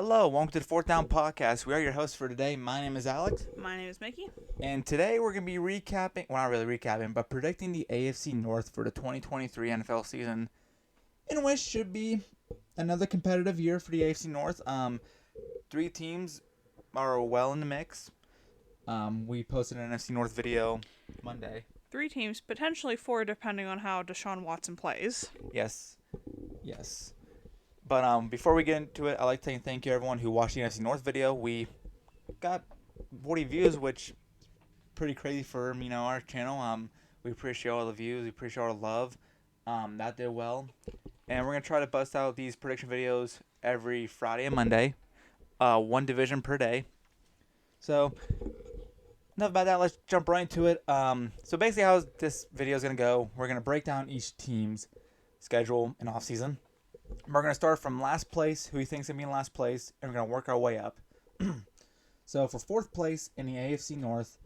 Hello, welcome to the 4thDownPodcast. We are your hosts for today. My name is Alex, My name is Mickey. and today we're going to be recapping, well, not really recapping, but predicting the AFC North for the 2023 NFL season, in which should be another competitive year for the AFC North. Three teams are well in the mix. We posted an NFC North video Monday. 3 teams, potentially 4 depending on how Deshaun Watson plays. Yes, yes. But before we get into it, I'd like to thank you everyone who watched the NFC North video. We got 40 views, which pretty crazy for our channel. We appreciate all the views. We appreciate all the love. That did well, and we're gonna try to bust out these prediction videos every Friday and Monday. One division per day. So enough about that. Let's jump right into it. So basically, how this video is gonna go? We're gonna break down each team's schedule and off season. We're gonna start from last place, who he thinks gonna be in last place, and we're gonna work our way up. So for fourth place in the AFC North,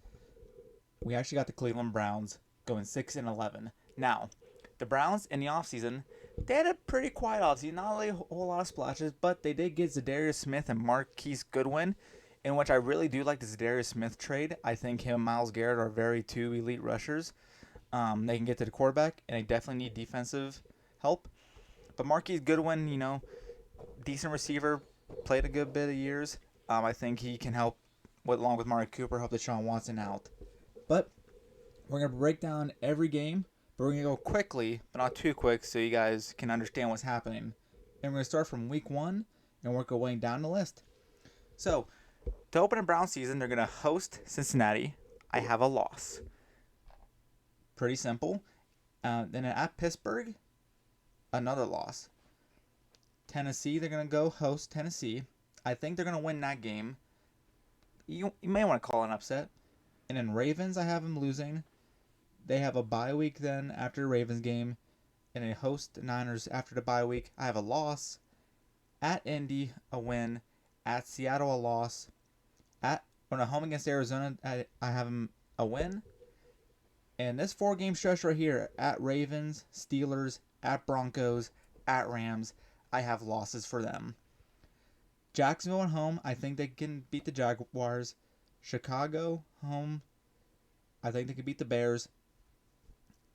we actually got the Cleveland Browns going 6-11. Now, the Browns in the offseason, they had a pretty quiet offseason, not really a whole lot of splashes, but they did get Zadarius Smith and Marquise Goodwin, in which I really do like the Zadarius Smith trade. I think him and Myles Garrett are very two elite rushers. They can get to the quarterback, and they definitely need defensive help. But Marquise Goodwin, decent receiver, played a good bit of years. I think he can help, along with Amari Cooper, help Deshaun Watson out. But we're going to break down every game, but we're going to go quickly, but not too quick, so you guys can understand what's happening. And we're going to start from week 1 and work our way down the list. So, to open a Brown season, they're going to host Cincinnati. I have a loss. Pretty simple. Then at Pittsburgh, another loss. Tennessee, they're going to go host Tennessee. I think they're going to win that game. You may want to call it an upset. And then Ravens, I have them losing. They have a bye week then after the Ravens game. And they host the Niners after the bye week. I have a loss. At Indy, a win. At Seattle, a loss. On a home against Arizona, I have them a win. And this 4-game stretch right here, at Ravens, Steelers, at Broncos, at Rams, I have losses for them. Jacksonville at home, I think they can beat the Jaguars. Chicago home, I think they can beat the Bears.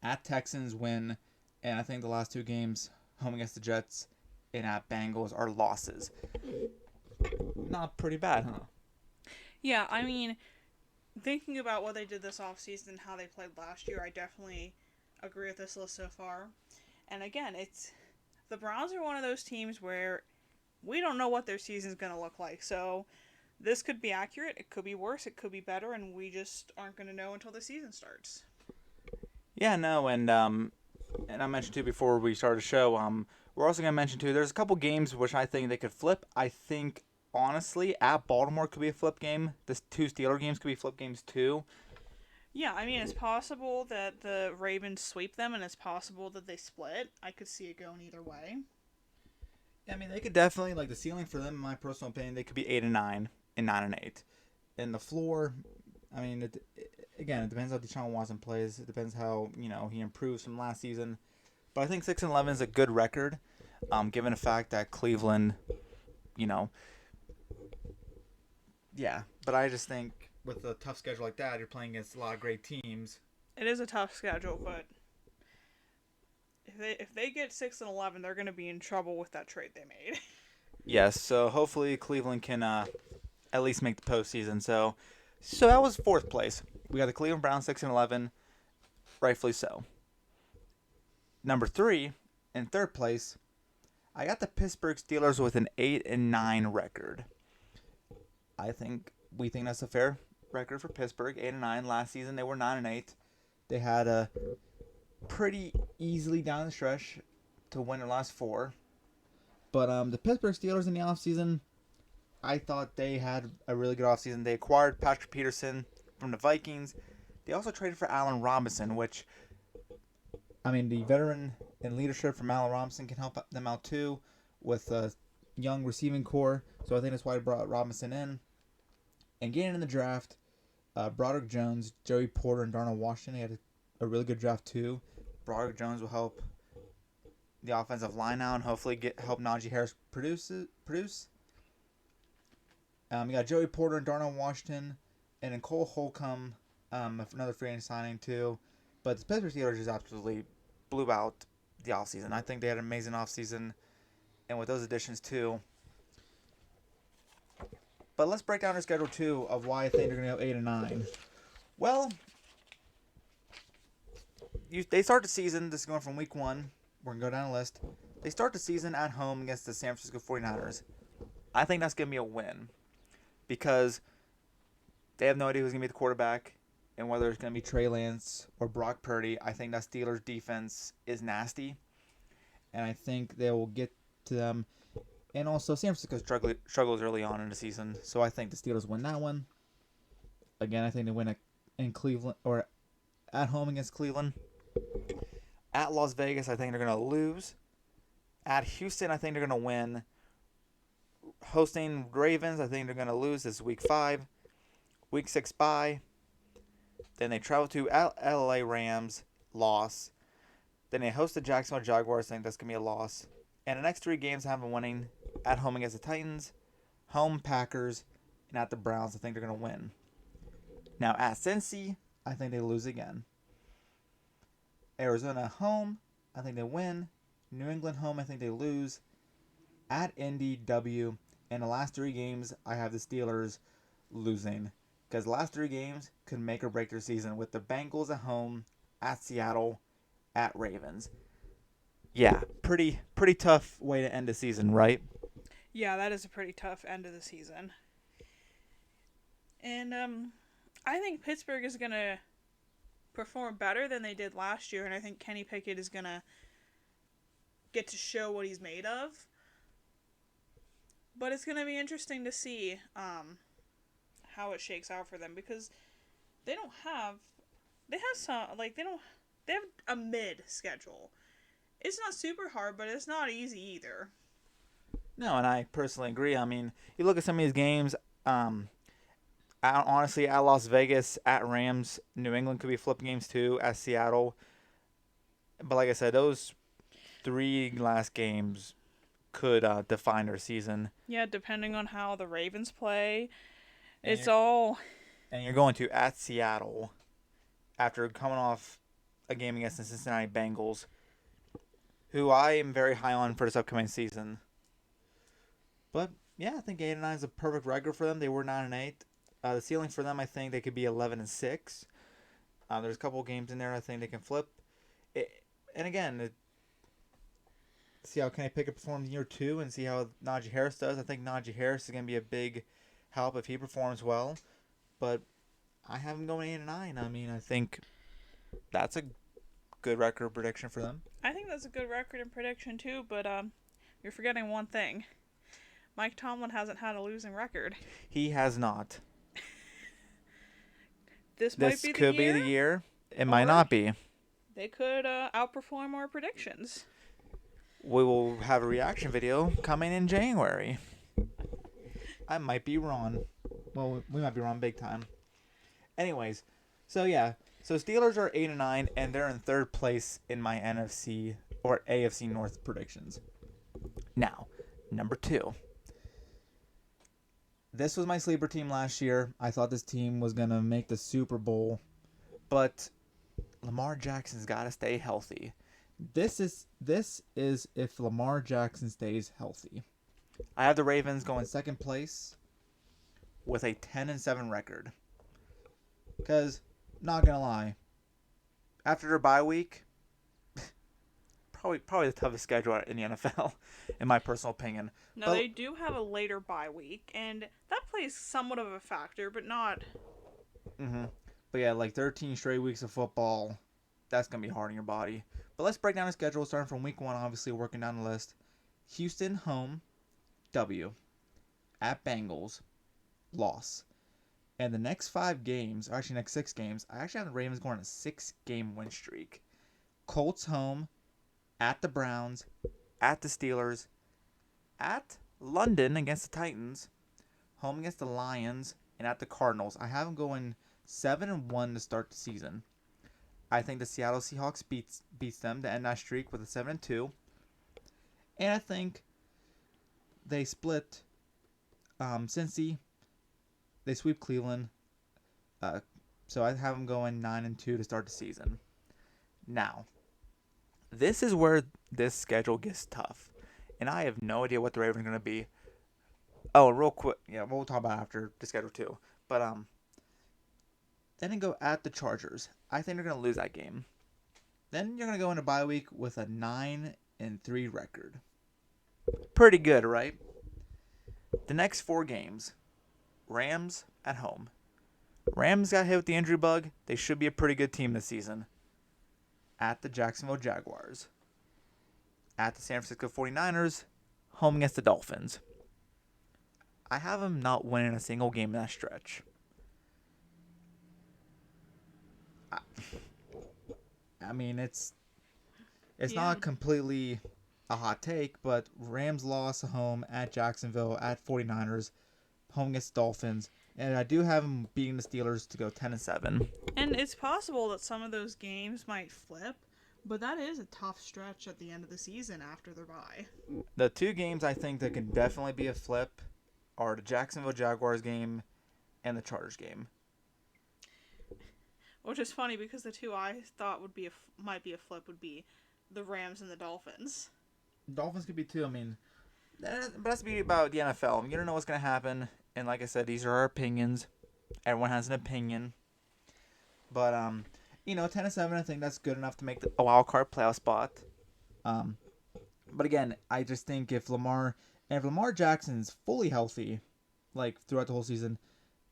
At Texans, win. And I think the last 2 games, home against the Jets and at Bengals, are losses. Not pretty bad, huh? Yeah, I mean, thinking about what they did this offseason and how they played last year, I definitely agree with this list so far. And again, the Browns are one of those teams where we don't know what their season's going to look like. So this could be accurate, it could be worse, it could be better, and we just aren't going to know until the season starts. Yeah, no, and I mentioned too before we started the show, we're also going to mention too, there's a couple games which I think they could flip. I think, honestly, at Baltimore could be a flip game. The 2 Steeler games could be flip games too. Yeah, I mean, it's possible that the Ravens sweep them, and it's possible that they split. I could see it going either way. I mean, they could definitely, like, the ceiling for them, in my personal opinion, they could be 8-9 and 9-8. And the floor, I mean, it depends how Deshaun Watson plays. It depends how, he improves from last season. But I think 6-11 is a good record, given the fact that Cleveland, yeah. But I just think with a tough schedule like that, you're playing against a lot of great teams. It is a tough schedule, but if they get 6-11, they're going to be in trouble with that trade they made. Yes, so hopefully Cleveland can at least make the postseason. So that was 4th place. We got the Cleveland Browns 6-11, rightfully so. Number 3, in 3rd place, I got the Pittsburgh Steelers with an 8-9 record. We think that's a fair record for Pittsburgh. 8-9 last season. They were 9-8. They had a pretty easily down the stretch to win their last 4. But the Pittsburgh Steelers in the offseason, I thought they had a really good offseason. They acquired Patrick Peterson from the Vikings. They also traded for Allen Robinson, which, I mean, the veteran and leadership from Allen Robinson can help them out too with a young receiving core. So I think that's why I brought Robinson in. And getting in the draft, Broderick Jones, Joey Porter, and Darnell Washington had a really good draft too. Broderick Jones will help the offensive line out and hopefully help Najee Harris produce. You got Joey Porter and Darnell Washington, and then Cole Holcomb, another free agent signing too. But the Pittsburgh Steelers just absolutely blew out the offseason. I think they had an amazing offseason, and with those additions too. But let's break down their schedule too of why I think they're going to go 8-9. Well, they start the season. This is going from week 1. We're going to go down the list. They start the season at home against the San Francisco 49ers. I think that's going to be a win because they have no idea who's going to be the quarterback and whether it's going to be Trey Lance or Brock Purdy. I think that Steelers defense is nasty, and I think they will get to them. And also, San Francisco struggles early on in the season, so I think the Steelers win that one. Again, I think they win in Cleveland or at home against Cleveland. At Las Vegas, I think they're going to lose. At Houston, I think they're going to win. Hosting Ravens, I think they're going to lose. This is week 5. Week 6 bye. Then they travel to LA Rams, loss. Then they host the Jacksonville Jaguars, I think that's going to be a loss. And the next 3 games I have them winning. At home against the Titans, home Packers, and at the Browns, I think they're going to win. Now at Cincy, I think they lose again. Arizona home, I think they win. New England home, I think they lose. At Indy, W. And the last 3 games, I have the Steelers losing. Because the last 3 games could make or break their season with the Bengals at home, at Seattle, at Ravens. Yeah, pretty tough way to end the season, right? Yeah, that is a pretty tough end of the season. And I think Pittsburgh is going to perform better than they did last year, and I think Kenny Pickett is going to get to show what he's made of. But it's going to be interesting to see how it shakes out for them because they have a mid schedule. It's not super hard, but it's not easy either. No, and I personally agree. I mean, you look at some of these games, honestly, at Las Vegas, at Rams, New England could be flip games too, at Seattle. But like I said, those 3 last games could define their season. Yeah, depending on how the Ravens play. And you're going to at Seattle after coming off a game against the Cincinnati Bengals, who I am very high on for this upcoming season. But yeah, I think 8-9 is a perfect record for them. They were 9-8. The ceiling for them, I think they could be 11-6. There's a couple games in there I think they can flip. And again, see how Kenny Pickett performs in year 2 and see how Najee Harris does. I think Najee Harris is going to be a big help if he performs well. But I have him going 8-9. I mean, I think that's a good record prediction for them. I think that's a good record and prediction too, but you're forgetting one thing. Mike Tomlin hasn't had a losing record. He has not. This could be the year. It might not be. They could outperform our predictions. We will have a reaction video coming in January. I might be wrong. Well, we might be wrong big time. Anyways, so yeah. So Steelers are 8-9, and they're in 3rd place in my NFC or AFC North predictions. Now, number 2. This was my sleeper team last year. I thought this team was going to make the Super Bowl, but Lamar Jackson's got to stay healthy. This is if Lamar Jackson stays healthy. I have the Ravens going 2nd place with a 10-7 record. Because, not going to lie, after their bye week, probably the toughest schedule in the NFL, in my personal opinion. No, they do have a later bye week, and that plays somewhat of a factor, but not. But yeah, like 13 straight weeks of football, that's going to be hard on your body. But let's break down the schedule, starting from week 1, obviously working down the list. Houston, home, W. At Bengals, loss. And the next 5 games, or actually next 6 games, I actually have the Ravens going on a 6-game win streak. Colts, home, at the Browns, at the Steelers, at London against the Titans, home against the Lions, and at the Cardinals. I have them going 7-1 to start the season. I think the Seattle Seahawks beats them to end that streak with a 7-2. And I think they split Cincy They sweep Cleveland. So I have them going 9-2 to start the season. Now, this is where this schedule gets tough, and I have no idea what the Ravens are going to be. Oh, real quick, yeah, we'll talk about after the schedule too. But then they go at the Chargers. I think they're going to lose that game. Then you're going to go into bye week with a 9-3 record. Pretty good, right? The next 4 games, Rams at home. Rams got hit with the injury bug. They should be a pretty good team this season. At the Jacksonville Jaguars. At the San Francisco 49ers. Home against the Dolphins. I have them not winning a single game in that stretch. I mean, it's not completely a hot take, but Rams lost at home at Jacksonville, at 49ers, home against Dolphins, and I do have them beating the Steelers to go 10-7. And it's possible that some of those games might flip, but that is a tough stretch at the end of the season after their bye. The 2 games I think that can definitely be a flip are the Jacksonville Jaguars game and the Chargers game. Which is funny because the 2 I thought might be a flip would be the Rams and the Dolphins. Dolphins could be too. I mean, but that's the beauty about the NFL. You don't know what's going to happen. And like I said, these are our opinions. Everyone has an opinion. But, 10-7, I think that's good enough to make a wild card playoff spot. But again, I just think if Lamar Jackson's fully healthy, like throughout the whole season,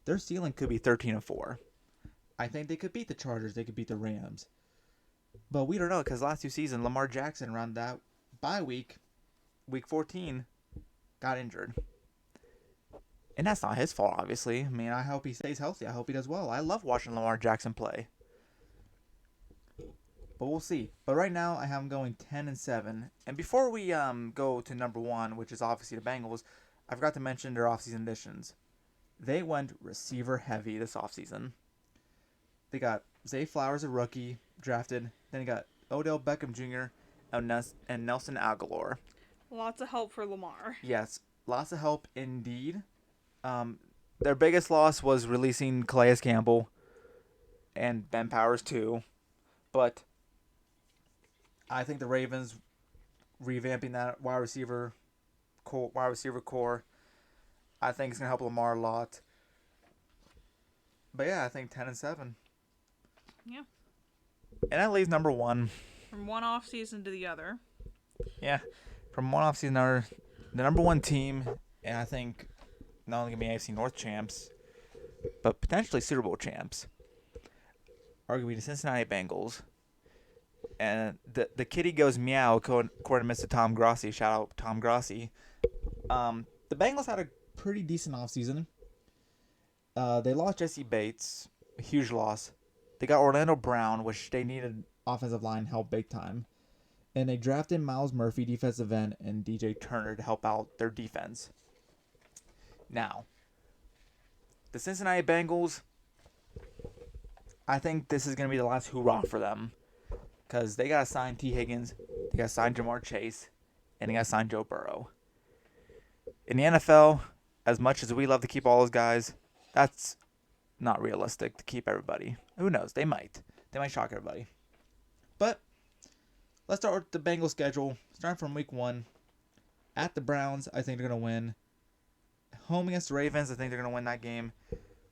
their ceiling could be 13-4. I think they could beat the Chargers. They could beat the Rams. But we don't know because last 2 seasons, Lamar Jackson around that bye week 14, got injured. And that's not his fault, obviously. I mean, I hope he stays healthy. I hope he does well. I love watching Lamar Jackson play. But we'll see. But right now, I have him going 10-7. And before we go to number 1, which is obviously the Bengals, I forgot to mention their offseason additions. They went receiver heavy this offseason. They got Zay Flowers, a rookie, drafted. Then they got Odell Beckham Jr. and Nelson Aguilar. Lots of help for Lamar. Yes, lots of help indeed. Their biggest loss was releasing Calais Campbell and Ben Powers too. But I think the Ravens revamping that wide receiver core, I think it's going to help Lamar a lot. But yeah, I think 10-7. Yeah. And that leaves number 1. From one off season to the other. Yeah. From one off season to another, the number 1 team, and I think not only going to be AFC North champs, but potentially Super Bowl champs, are going to be the Cincinnati Bengals. And the kitty goes meow, according to Mr. Tom Grossi. Shout out Tom Grossi. The Bengals had a pretty decent offseason. They lost Jesse Bates, a huge loss. They got Orlando Brown, which they needed offensive line help big time. And they drafted Miles Murphy, defensive end, and DJ Turner to help out their defense. Now, the Cincinnati Bengals, I think this is going to be the last hoorah for them. Because they got to sign T. Higgins, they got to sign Jamar Chase, and they got to sign Joe Burrow. In the NFL, as much as we love to keep all those guys, that's not realistic to keep everybody. Who knows? They might. They might shock everybody. But let's start with the Bengals schedule. Starting from week 1. At the Browns, I think they're going to win. Home against the Ravens, I think they're going to win that game.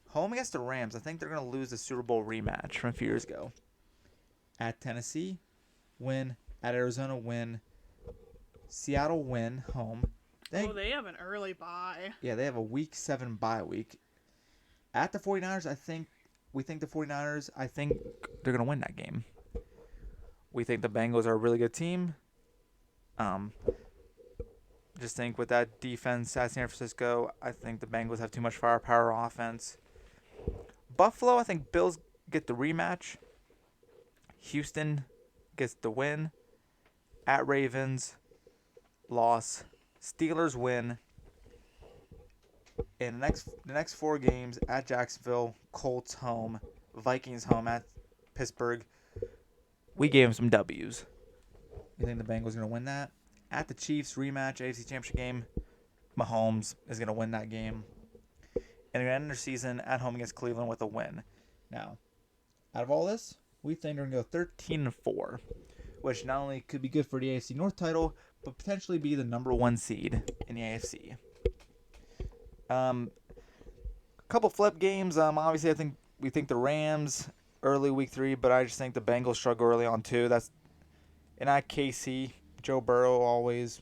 Home against the Rams, I think they're going to lose the Super Bowl rematch from a few years ago. At Tennessee, win. At Arizona, win. Seattle, win. Home. They have an early bye. Yeah, they have a week 7 bye week. At the 49ers, I think they're going to win that game. We think the Bengals are a really good team. Just think with that defense at San Francisco, I think the Bengals have too much firepower offense. Buffalo, I think Bills get the rematch. Houston gets the win. At Ravens, loss. Steelers win. In the next 4 games, at Jacksonville, Colts home, Vikings home, at Pittsburgh, we gave them some W's. You think the Bengals are going to win that? At the Chiefs, rematch, AFC Championship game, Mahomes is going to win that game. and they're going to end their season at home against Cleveland with a win. Now, out of all this, we think they're going to go 13-4, which not only could be good for the AFC North title, but potentially be the number 1 seed in the AFC. A couple flip games. Obviously, we think the Rams early week 3, but I just think the Bengals struggle early on too. That's and at KC, Joe Burrow always,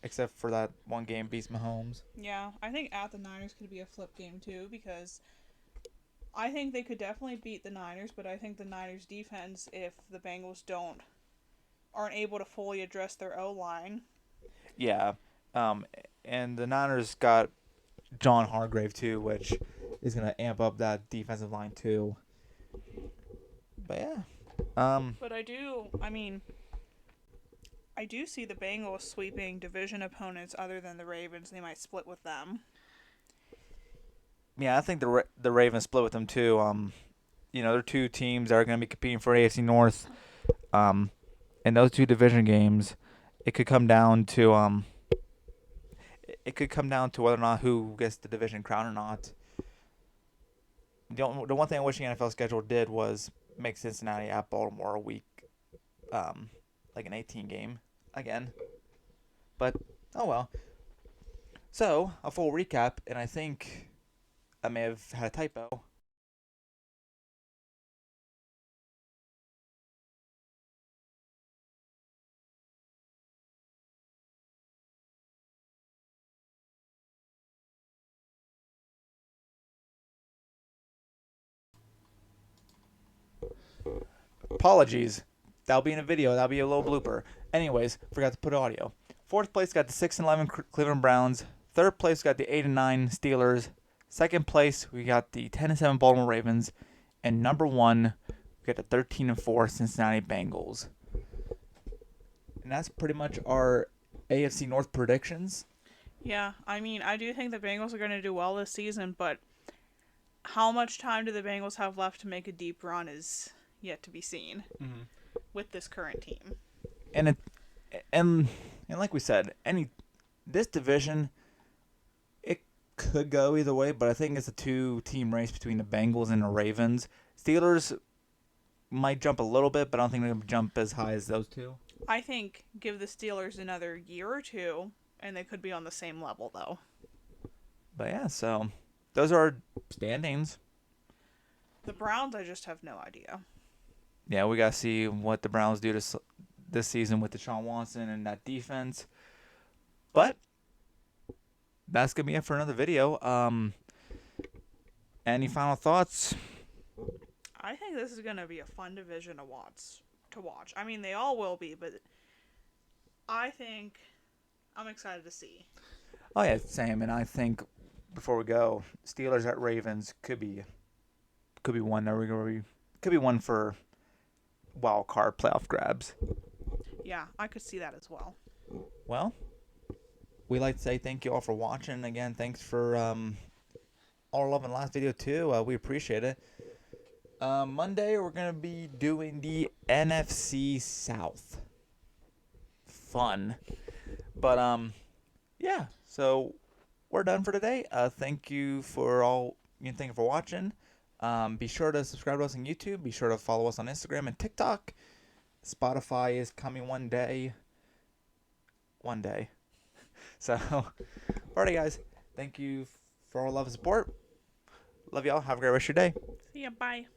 except for that one game, beats Mahomes. Yeah, I think at the Niners could be a flip game too, because I think they could definitely beat the Niners, but I think the Niners defense, if the Bengals aren't able to fully address their O-line. Yeah, and the Niners got John Hargrave too, which is gonna amp up that defensive line too. But yeah, But I do see the Bengals sweeping division opponents other than the Ravens. They might split with them. yeah, I think the Ravens split with them too. They're two teams that are gonna be competing for AFC North. In those two division games, it could come down to whether or not who gets the division crown or not. The one thing I wish the NFL schedule did was make Cincinnati at Baltimore a week, like an 18 game again. But oh well. So a full recap, and I think I may have had a typo. Apologies. That'll be in a video. That'll be a little blooper. Anyways, forgot to put audio. Fourth place got the 6-11 Cleveland Browns. Third place got the 8-9 Steelers. Second place we got the 10-7 Baltimore Ravens, and number 1 we got the 13-4 Cincinnati Bengals. And that's pretty much our AFC North predictions. Yeah, I do think the Bengals are going to do well this season, but how much time do the Bengals have left to make a deep run is yet to be seen with this current team. And like we said, this division, it could go either way, but I think it's a 2-team race between the Bengals and the Ravens. Steelers might jump a little bit, but I don't think they're going to jump as high as those two. I think give the Steelers another year or two, and they could be on the same level, though. But yeah, so those are our standings. The Browns, I just have no idea. Yeah, we got to see what the Browns do this season with Deshaun Watson and that defense. But that's going to be it for another video. Any final thoughts? I think this is going to be a fun division to watch. I mean, they all will be, but I think I'm excited to see. Oh, yeah, same. And I think before we go, Steelers at Ravens could be one. Could be one for wild card playoff grabs. Yeah, I could see that as well. Well, we'd like to say thank you all for watching. Again, thanks for all love in the last video too. We appreciate it. Monday we're gonna be doing the NFC South. Fun, but yeah. So we're done for today. Thank you for watching. Be sure to subscribe to us on YouTube. Be sure to follow us on Instagram and TikTok. Spotify is coming one day. So, alrighty, guys. Thank you for all love and support. Love y'all. Have a great rest of your day. See ya. Bye.